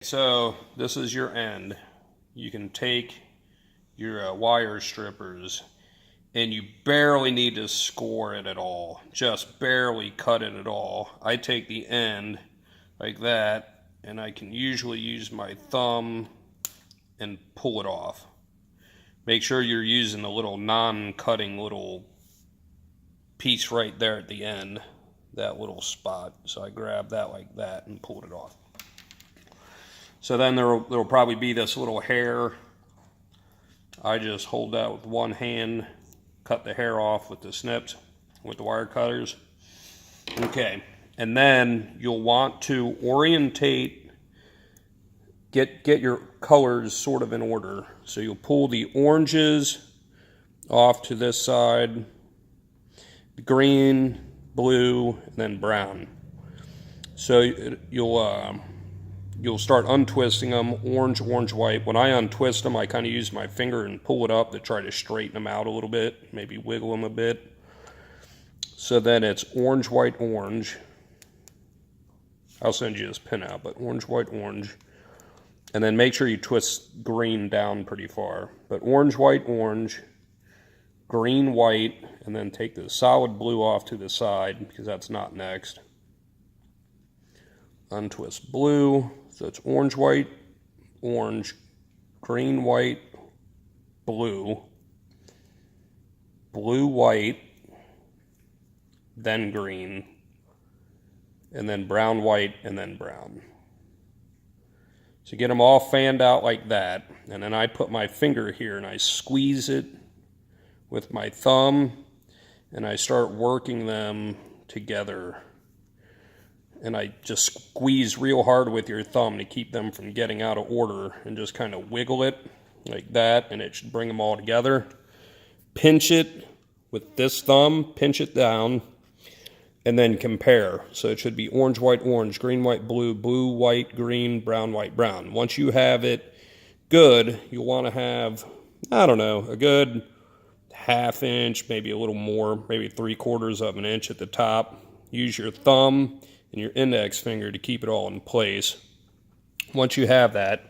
So this is your end. You can take your wire strippers and you barely need to score it at all. Just barely cut it at all. I take the end like that and I can usually use my thumb and pull it off. Make sure you're using a little non-cutting little piece right there at the end, that little spot. So I grab that like that and pulled it off. So then there'll probably be this little hair. I just hold that with one hand, cut the hair off with the snips, with the wire cutters. Okay, and then you'll want to orientate, get your colors sort of in order. So you'll pull the oranges off to this side, green, blue, and then brown. So you'll start untwisting them, orange, orange, white. When I untwist them, I kind of use my finger and pull it up to try to straighten them out a little bit, maybe wiggle them a bit. So then it's orange, white, orange. I'll send you this pin out, but orange, white, orange. And then make sure you twist green down pretty far. But orange, white, orange, green, white, and then take the solid blue off to the side because that's not next. Untwist blue. So it's orange, white, orange, green, white, blue, blue, white, then green, and then brown, white, and then brown. So get them all fanned out like that, and then I put my finger here and I squeeze it with my thumb, and I start working them together. And I just squeeze real hard with your thumb to keep them from getting out of order, and just kind of wiggle it like that, and it should bring them all together. Pinch it with this thumb, pinch it down, and then compare. So it should be orange, white, orange, green, white, blue, blue, white, green, brown, white, brown. Once you have it good, you'll want to have, I don't know, a good ½ inch, maybe a little more, maybe 3/4 of an inch at the top. Use your thumb and your index finger to keep it all in place. Once you have that,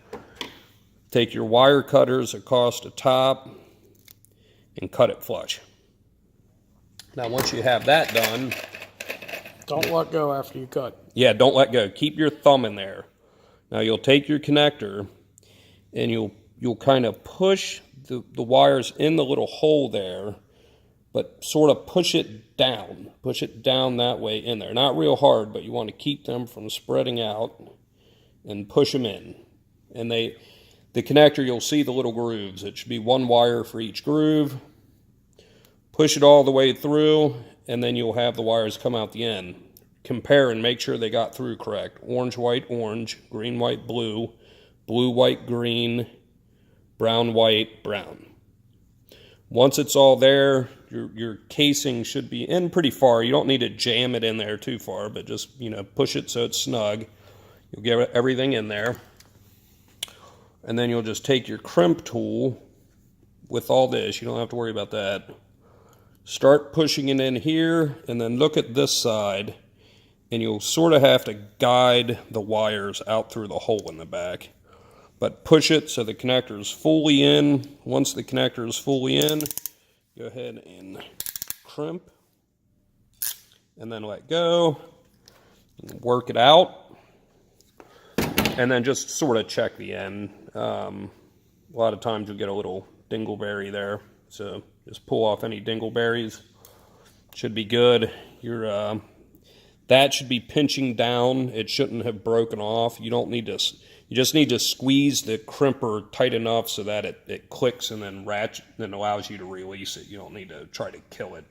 take your wire cutters across the top and cut it flush. Now once you have that done, don't let go after you cut. Yeah, don't let go. Keep your thumb in there. Now you'll take your connector and you'll kind of push the wires in the little hole there, but sort of push it down that way in there. Not real hard, but you want to keep them from spreading out and push them in. And the connector, you'll see the little grooves. It should be one wire for each groove. Push it all the way through, and then you'll have the wires come out the end. Compare and make sure they got through correct. Orange, white, orange, green, white, blue, blue, white, green, brown, white, brown. Once it's all there, your casing should be in pretty far. You don't need to jam it in there too far, but just, push it so it's snug. You'll get everything in there. And then you'll just take your crimp tool with all this. You don't have to worry about that. Start pushing it in here, and then look at this side, and you'll sort of have to guide the wires out through the hole in the back. But push it so the connector is fully in. Once the connector is fully in, go ahead and crimp, and then let go, and work it out, and then just sort of check the end. A lot of times you'll get a little dingleberry there, so just pull off any dingleberries. Should be good. That should be pinching down. It shouldn't have broken off. You don't need to. You just need to squeeze the crimper tight enough so that it clicks and then then allows you to release it. You don't need to try to kill it.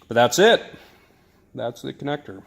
But that's it. That's the connector.